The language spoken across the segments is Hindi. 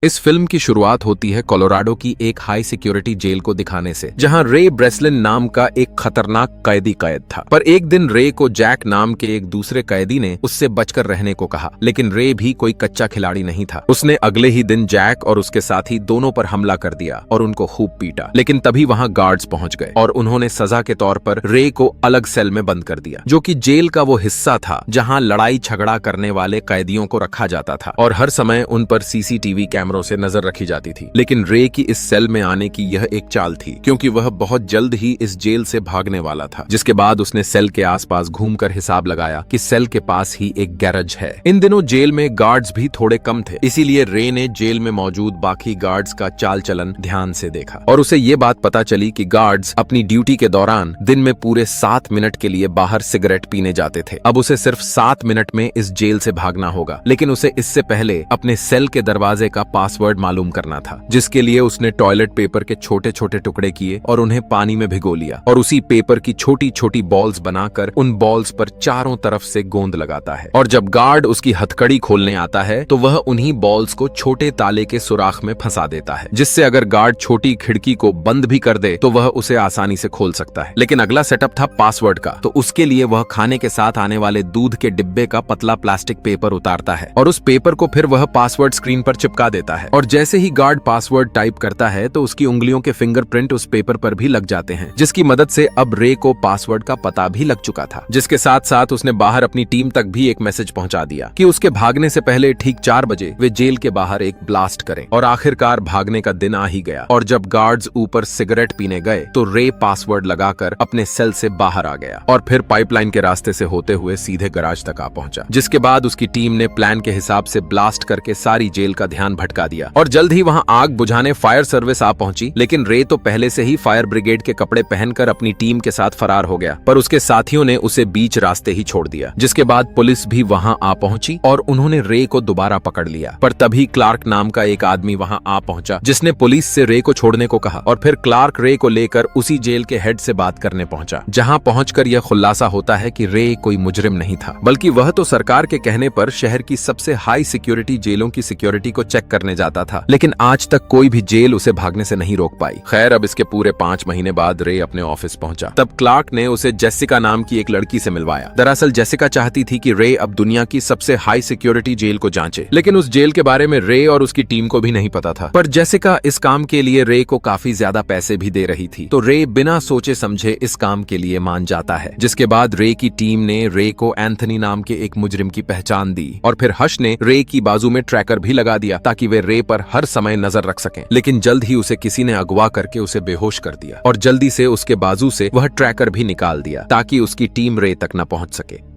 इस फिल्म की शुरुआत होती है कोलोराडो की एक हाई सिक्योरिटी जेल को दिखाने से, जहां रे ब्रेसलिन नाम का एक खतरनाक कैदी कैद था। पर एक दिन रे को जैक नाम के एक दूसरे कैदी ने उससे बचकर रहने को कहा, लेकिन रे भी कोई कच्चा खिलाड़ी नहीं था। उसने अगले ही दिन जैक और उसके साथी दोनों पर हमला कर दिया और उनको खूब पीटा। लेकिन तभी वहां गार्ड्स पहुंच गए और उन्होंने सजा के तौर पर रे को अलग सेल में बंद कर दिया, जो कि जेल का वो हिस्सा था जहां लड़ाई झगड़ा करने वाले कैदियों को रखा जाता था और हर समय उन पर सीसीटीवी कैमरों से नजर रखी जाती थी। लेकिन रे की इस सेल में आने की यह एक चाल थी, क्योंकि वह बहुत जल्द ही इस जेल से भागने वाला था। जिसके बाद उसने सेल के आसपास घूमकर हिसाब लगाया कि सेल के पास ही एक गैरेज है। इन दिनों जेल में गार्ड्स भी थोड़े कम थे, इसीलिए रे ने जेल में मौजूद बाकी गार्ड्स का चाल चलन ध्यान से देखा और उसे ये बात पता चली कि गार्ड्स अपनी ड्यूटी के दौरान दिन में पूरे 7 मिनट के लिए बाहर सिगरेट पीने जाते थे। अब उसे सिर्फ 7 मिनट में इस जेल से भागना होगा, लेकिन उसे इससे पहले अपने सेल के दरवाजे का पासवर्ड मालूम करना था, जिसके लिए उसने टॉयलेट पेपर के छोटे छोटे टुकड़े किए और उन्हें पानी में भिगो लिया और उसी पेपर की छोटी छोटी बॉल्स बनाकर उन बॉल्स पर चारों तरफ से गोंद लगाता है। और जब गार्ड उसकी हथकड़ी खोलने आता है तो वह उन्हीं बॉल्स को छोटे ताले के सुराख में फंसा देता है, जिससे अगर गार्ड छोटी खिड़की को बंद भी कर दे तो वह उसे आसानी से खोल सकता है। लेकिन अगला सेटअप था पासवर्ड का, तो उसके लिए वह खाने के साथ आने वाले दूध के डिब्बे का पतला प्लास्टिक पेपर उतारता है और उस पेपर को फिर वह पासवर्ड स्क्रीन पर चिपका देता है। और जैसे ही गार्ड पासवर्ड टाइप करता है तो उसकी उंगलियों के फिंगरप्रिंट उस पेपर पर भी लग जाते हैं, जिसकी मदद से अब रे को पासवर्ड का पता भी लग चुका था। जिसके साथ साथ उसने बाहर अपनी टीम तक भी एक मैसेज पहुंचा दिया कि उसके भागने से पहले ठीक 4 बजे वे जेल के बाहर एक ब्लास्ट करें। और आखिरकार भागने का दिन आ ही गया और जब गार्ड्स ऊपर सिगरेट पीने गए तो रे पासवर्ड लगाकर अपने सेल से बाहर आ गया और फिर पाइपलाइन के रास्ते से होते हुए सीधे गैराज तक आ पहुंचा। जिसके बाद उसकी टीम ने प्लान के हिसाब से ब्लास्ट करके सारी जेल का ध्यान भटका दिया और जल्द ही वहां आग बुझाने फायर सर्विस आ पहुंची। लेकिन रे तो पहले से ही फायर ब्रिगेड के कपड़े पहनकर अपनी टीम के साथ फरार हो गया, पर उसके साथियों ने उसे बीच रास्ते ही छोड़ दिया। जिसके बाद पुलिस भी वहां आ पहुंची और उन्होंने रे को दोबारा पकड़ लिया। पर तभी क्लार्क नाम का एक आदमी वहां आ पहुंचा, जिसने पुलिस से रे को छोड़ने को कहा और फिर क्लार्क रे को लेकर उसी जेल के हेड से बात करने पहुंचा, जहां पहुंचकर यह खुलासा होता है कि रे कोई मुजरिम नहीं था, बल्कि वह तो सरकार के कहने पर शहर की सबसे हाई सिक्योरिटी जेलों की सिक्योरिटी को चेक करने जाता था। लेकिन आज तक कोई भी जेल उसे भागने से नहीं रोक पाई। खैर, अब इसके पूरे 5 महीने बाद रे अपने ऑफिस पहुंचा। तब क्लार्क ने उसे जेसिका नाम की एक लड़की से मिलवाया। दरअसल जेसिका चाहती थी कि रे अब दुनिया की सबसे हाई सिक्योरिटी जेल को जांचे, लेकिन उस जेल के बारे में रे और उसकी टीम को भी नहीं पता था। पर जेसिका इस काम के लिए रे को काफी ज्यादा पैसे भी दे रही थी, तो रे बिना सोचे समझे इस काम के लिए मान जाता है। जिसके बाद रे की टीम ने रे को एंथनी नाम के एक मुजरिम की पहचान दी और फिर हश ने रे की बाजू में ट्रैकर भी लगा दिया ताकि वे रे पर हर समय नजर रख सकें। लेकिन जल्द ही उसे किसी ने अगवा करके उसे बेहोश कर दिया और जल्दी से उसके बाजू से वह ट्रैकर भी निकाल दिया ताकि उसकी टीम रे तक न पहुंच सके।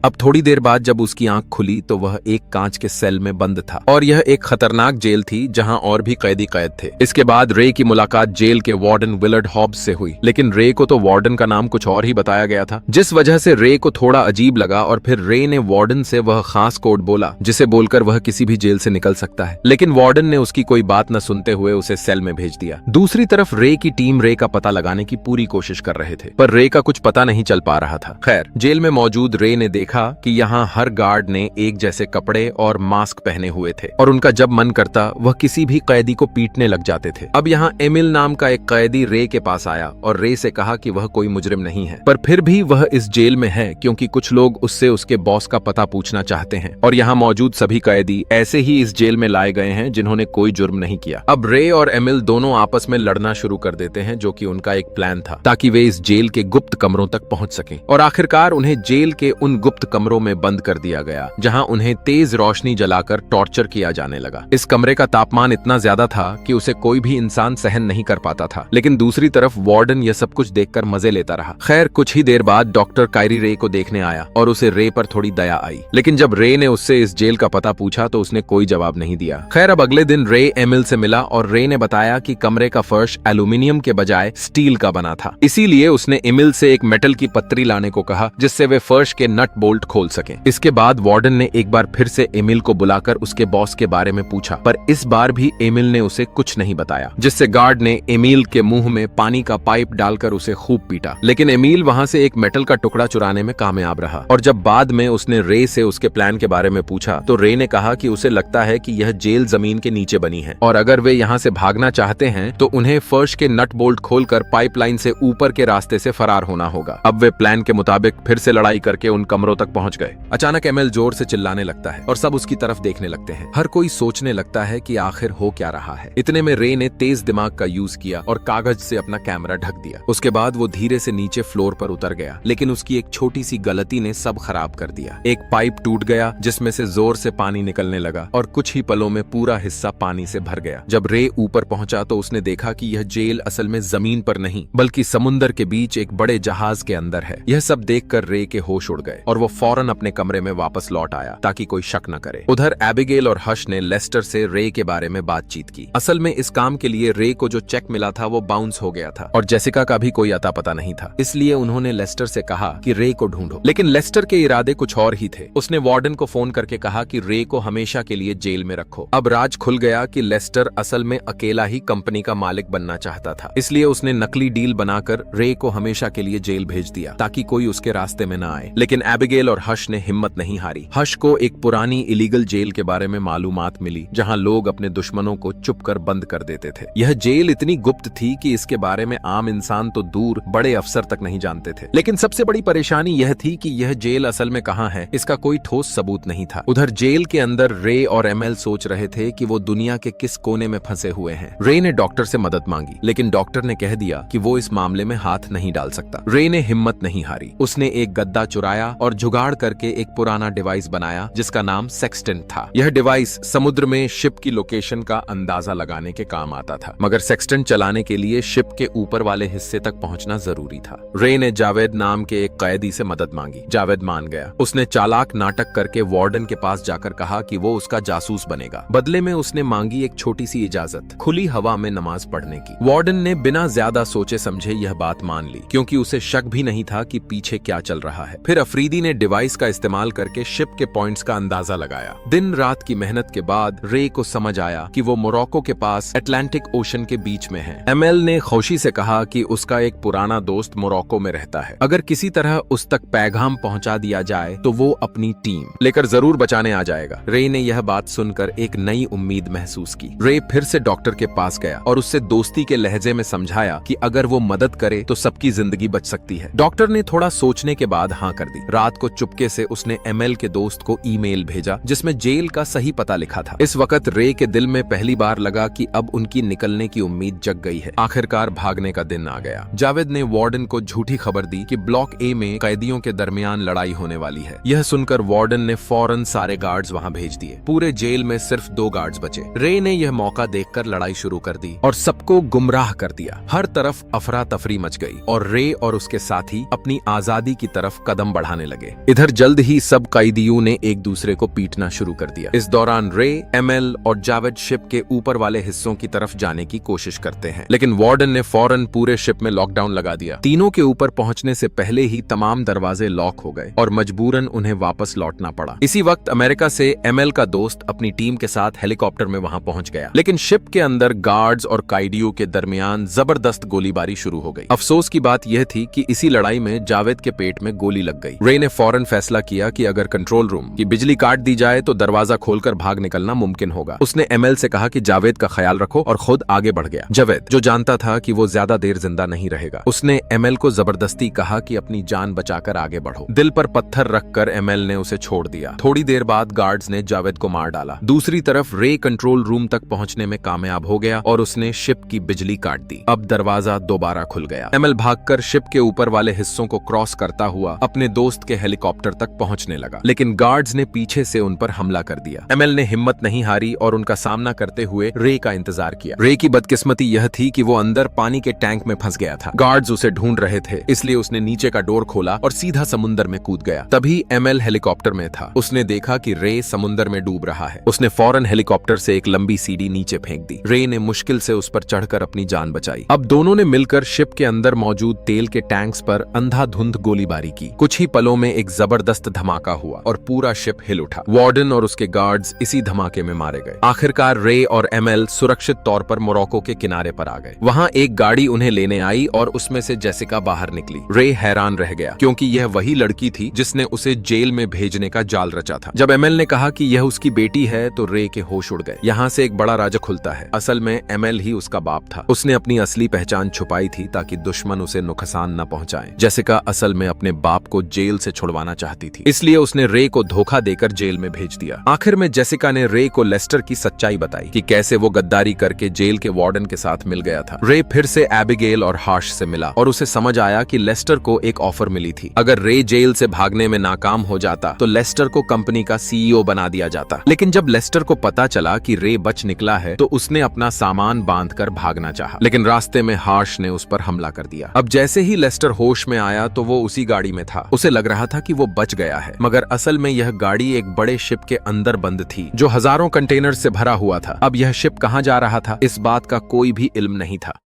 अब थोड़ी देर बाद जब उसकी आंख खुली तो वह एक कांच के सेल में बंद था और यह एक खतरनाक जेल थी जहां और भी कैदी कैद थे। इसके बाद रे की मुलाकात जेल के वार्डन विलर्ड हॉब्स से हुई, लेकिन रे को तो वार्डन का नाम कुछ और ही बताया गया था, जिस वजह से रे को थोड़ा अजीब लगा और फिर रे ने वार्डन से वह खास कोड बोला जिसे बोलकर वह किसी भी जेल से निकल सकता है। लेकिन वार्डन ने उसकी कोई बात न सुनते हुए उसे सेल में भेज दिया। दूसरी तरफ रे की टीम रे का पता लगाने की पूरी कोशिश कर रहे थे, पर रे का कुछ पता नहीं चल पा रहा था। खैर, जेल में मौजूद रे ने देखा कि यहाँ हर गार्ड ने एक जैसे कपड़े और मास्क पहने हुए थे और उनका जब मन करता वह किसी भी कैदी को पीटने लग जाते थे। अब यहाँ एमिल नाम का एक कैदी रे के पास आया और रे से कहा कि वह कोई मुजरिम नहीं है, पर फिर भी वह इस जेल में है क्योंकि कुछ लोग उससे उसके बॉस का पता पूछना चाहते हैं और यहाँ मौजूद सभी कैदी ऐसे ही इस जेल में लाए गए हैं जिन्होंने कोई जुर्म नहीं किया। अब रे और एमिल दोनों आपस में लड़ना शुरू कर देते हैं, जो कि उनका एक प्लान था ताकि वे इस जेल के गुप्त कमरों तक पहुंच सकें। और आखिरकार उन्हें जेल के उन गुप्त कमरों में बंद कर दिया गया जहां उन्हें तेज रोशनी जलाकर टॉर्चर किया जाने लगा। इस कमरे का तापमान इतना ज्यादा था कि उसे कोई भी इंसान सहन नहीं कर पाता था, लेकिन दूसरी तरफ वार्डन यह सब कुछ देखकर मजे लेता रहा। खैर, कुछ ही देर बाद डॉक्टर कायरी रे को देखने आया और उसे रे पर थोड़ी दया आई, लेकिन जब रे ने उससे इस जेल का पता पूछा तो उसने कोई जवाब नहीं दिया। खैर, अब अगले दिन रे एमिल से मिला और रे ने बताया कि कमरे का फर्श एल्यूमिनियम के बजाय स्टील का बना था, इसीलिए उसने एमिल से एक मेटल की पत्तरी लाने को कहा जिससे वे फर्श के नट बोल्ट बोल्ट खोल सकें। इसके बाद वार्डन ने एक बार फिर से एमिल को बुलाकर उसके बॉस के बारे में पूछा, पर इस बार भी एमिल ने उसे कुछ नहीं बताया, जिससे गार्ड ने एमिल के मुंह में पानी का पाइप डालकर उसे खूब पीटा। लेकिन एमिल वहां से एक मेटल का टुकड़ा चुराने में कामयाब रहा। और जब बाद में उसने रे से उसके प्लान के बारे में पूछा तो रे ने कहा कि उसे लगता है कि यह जेल जमीन के नीचे बनी है और अगर वे यहाँ से भागना चाहते हैं तो उन्हें फर्श के नट बोल्ट खोलकर पाइपलाइन से ऊपर के रास्ते से फरार होना होगा। अब वे प्लान के मुताबिक फिर से लड़ाई करके उन कमरों तक पहुंच गए। अचानक एमिल जोर से चिल्लाने लगता है और सब उसकी तरफ देखने लगते हैं। हर कोई सोचने लगता है कि आखिर हो क्या रहा है। इतने में रे ने तेज दिमाग का यूज किया और कागज से अपना कैमरा ढक दिया। उसके बाद वो धीरे से नीचे फ्लोर पर उतर गया, लेकिन उसकी एक छोटी सी गलती ने सब खराब कर दिया। एक पाइप टूट गया जिसमें से जोर से पानी निकलने लगा और कुछ ही पलों में पूरा हिस्सा पानी से भर गया। जब रे ऊपर पहुंचा तो उसने देखा कि यह जेल असल में जमीन पर नहीं बल्कि समुद्र के बीच एक बड़े जहाज के अंदर है। यह सब देखकर रे के होश उड़ गए और वो फौरन अपने कमरे में वापस लौट आया ताकि कोई शक न करे। उधर एबिगेल और हश ने लेस्टर से रे के बारे में बातचीत की। असल में इस काम के लिए रे को जो चेक मिला था वो बाउंस हो गया था और जेसिका का भी कोई अता पता नहीं था। इसलिए उन्होंने लेस्टर से कहा कि रे को ढूंढो, लेकिन लेस्टर के इरादे कुछ और ही थे। उसने वार्डन को फोन करके कहा कि रे को हमेशा के लिए जेल में रखो। अब राज खुल गया कि लेस्टर असल में अकेला ही कंपनी का मालिक बनना चाहता था, इसलिए उसने नकली डील बनाकर रे को हमेशा के लिए जेल भेज दिया ताकि कोई उसके रास्ते में न आए। लेकिन एबिगेल और हश ने हिम्मत नहीं हारी। हश को एक पुरानी इलीगल जेल के बारे में मालूमात मिली जहां लोग अपने दुश्मनों को चुप कर बंद कर देते थे। यह जेल इतनी गुप्त थी कि इसके बारे में आम इंसान तो दूर बड़े अफसर तक नहीं जानते थे। लेकिन सबसे बड़ी परेशानी यह थी कि यह जेल असल में कहां है, इसका कोई ठोस सबूत नहीं था। उधर जेल के अंदर रे और एमएल सोच रहे थे कि वो दुनिया के किस कोने में फंसे हुए हैं। रे ने डॉक्टर से मदद मांगी, लेकिन डॉक्टर ने कह दिया कि वो इस मामले में हाथ नहीं डाल सकता। रे ने हिम्मत नहीं हारी। उसने एक गद्दा चुराया और जुगाड़ करके एक पुराना डिवाइस बनाया जिसका नाम सेक्सटेंट था। यह डिवाइस समुद्र में शिप की लोकेशन का अंदाजा लगाने के काम आता था, मगर सेक्सटेंट चलाने के लिए शिप के ऊपर वाले हिस्से तक पहुंचना जरूरी था। रे ने जावेद नाम के एक कैदी से मदद मांगी। जावेद मान गया। उसने चालाक नाटक करके वार्डन के पास जाकर कहा कि वो उसका जासूस बनेगा। बदले में उसने मांगी एक छोटी सी इजाजत, खुली हवा में नमाज पढ़ने की। वार्डन ने बिना ज्यादा सोचे समझे यह बात मान ली, क्योंकि उसे शक भी नहीं था कि पीछे क्या चल रहा है। फिर अफरीदी ने डिवाइस का इस्तेमाल करके शिप के पॉइंट्स का अंदाजा लगाया। दिन रात की मेहनत के बाद रे को समझ आया कि वो मोरक्को के पास अटलांटिक ओशन के बीच में है। एमएल ने खुशी से कहा कि उसका एक पुराना दोस्त मोरक्को में रहता है। अगर किसी तरह उस तक पैगाम पहुंचा दिया जाए तो वो अपनी टीम लेकर जरूर बचाने आ जाएगा। रे ने यह बात सुनकर एक नई उम्मीद महसूस की। रे फिर से डॉक्टर के पास गया और उससे दोस्ती के लहजे में समझाया कि अगर वो मदद करे तो सबकी जिंदगी बच सकती है। डॉक्टर ने थोड़ा सोचने के बाद हाँ कर दी। रात को चुपके से उसने एमएल के दोस्त को ईमेल भेजा जिसमें जेल का सही पता लिखा था। इस वक्त रे के दिल में पहली बार लगा कि अब उनकी निकलने की उम्मीद जग गई है। आखिरकार भागने का दिन आ गया। जावेद ने वार्डन को झूठी खबर दी कि ब्लॉक ए में कैदियों के दरमियान लड़ाई होने वाली है। यह सुनकर वार्डन ने फौरन सारे गार्ड्स वहां भेज दिए। पूरे जेल में सिर्फ 2 गार्ड्स बचे। रे ने यह मौका देखकर लड़ाई शुरू कर दी और सबको गुमराह कर दिया। हर तरफ अफरा तफरी मच गई और रे और उसके साथी अपनी आजादी की तरफ कदम बढ़ाने लगे। इधर जल्द ही सब कैदियों ने एक दूसरे को पीटना शुरू कर दिया। इस दौरान रे, एमएल और जावेद शिप के ऊपर वाले हिस्सों की तरफ जाने की कोशिश करते हैं, लेकिन वार्डन ने फौरन पूरे शिप में लॉकडाउन लगा दिया। तीनों के ऊपर पहुंचने से पहले ही तमाम दरवाजे लॉक हो गए और मजबूरन उन्हें वापस लौटना पड़ा। इसी वक्त अमेरिका से एमएल का दोस्त अपनी टीम के साथ हेलीकॉप्टर में वहां पहुंच गया, लेकिन शिप के अंदर गार्ड्स और कैदियों के दरमियान जबरदस्त गोलीबारी शुरू हो गई। अफसोस की बात यह थी कि इसी लड़ाई में जावेद के पेट में गोली लग गई। रे ने फौरन फैसला किया कि अगर कंट्रोल रूम की बिजली काट दी जाए तो दरवाजा खोलकर भाग निकलना मुमकिन होगा। उसने एमएल से कहा कि जावेद का ख्याल रखो और खुद आगे बढ़ गया। जावेद, जो जानता था कि वो ज्यादा देर जिंदा नहीं रहेगा, उसने एमएल को जबरदस्ती कहा कि अपनी जान बचाकर आगे बढ़ो। दिल पर पत्थर रखकर एमएल ने उसे छोड़ दिया। थोड़ी देर बाद गार्ड्स ने जावेद को मार डाला। दूसरी तरफ रे कंट्रोल रूम तक पहुंचने में कामयाब हो गया और उसने शिप की बिजली काट दी। अब दरवाजा दोबारा खुल गया। एमएल भागकर शिप के ऊपर वाले हिस्सों को क्रॉस करता हुआ अपने दोस्त के हेलीकॉप्टर तक पहुंचने लगा, लेकिन गार्ड्स ने पीछे से उन पर हमला कर दिया। एमएल ने हिम्मत नहीं हारी और उनका सामना करते हुए रे का इंतजार किया। रे की बदकिस्मती यह थी कि वो अंदर पानी के टैंक में फंस गया था। गार्ड्स उसे ढूंढ रहे थे, इसलिए उसने नीचे का डोर खोला और सीधा समुद्र में कूद गया। तभी एमएल हेलीकॉप्टर में था। उसने देखा कि रे समुद्र में डूब रहा है। उसने फौरन हेलीकॉप्टर से एक लंबी सीढ़ी नीचे फेंक दी। रे ने मुश्किल से उस पर चढ़कर अपनी जान बचाई। अब दोनों ने मिलकर शिप के अंदर मौजूद तेल के टैंक्स पर अंधाधुंध गोलीबारी की। कुछ ही पलों में एक जबरदस्त धमाका हुआ और पूरा शिप हिल उठा। वार्डन और उसके गार्ड्स इसी धमाके में मारे गए। आखिरकार रे और एमएल सुरक्षित तौर पर मोरक्को के किनारे पर आ गए। वहां एक गाड़ी उन्हें लेने आई और उसमें से जेसिका बाहर निकली। रे हैरान रह गया क्योंकि यह वही लड़की थी जिसने उसे जेल में भेजने का जाल रचा था। जब एमएल ने कहा कि यह उसकी बेटी है तो रे के होश उड़ गए। यहाँ से एक बड़ा राज खुलता है। असल में एमएल ही उसका बाप था। उसने अपनी असली पहचान छुपाई थी ताकि दुश्मन उसे नुकसान न पहुंचाए। जेसिका असल में अपने बाप को जेल से छुड़वाना चाहती थी, इसलिए उसने रे को धोखा देकर जेल में भेज दिया। आखिर में जेसिका ने रे को लेस्टर की सच्चाई बताई कि कैसे वो गद्दारी करके जेल के वार्डन के साथ मिल गया था। रे फिर से एबिगेल और हार्श से मिला और उसे समझ आया कि लेस्टर को एक ऑफर मिली थी। अगर रे जेल से भागने में नाकाम हो जाता तो लेस्टर को कंपनी का सीईओ बना दिया जाता। लेकिन जब लेस्टर को पता चला कि रे बच निकला है तो उसने अपना सामान बांधकर भागना चाहा, लेकिन रास्ते में हार्श ने उस पर हमला कर दिया। अब जैसे ही लेस्टर होश में आया तो वो उसी गाड़ी में था। उसे लग रहा था कि वो बच गया है, मगर असल में यह गाड़ी एक बड़े शिप के अंदर बंद थी जो हजारों कंटेनर से भरा हुआ था। अब यह शिप कहां जा रहा था इस बात का कोई भी इल्म नहीं था।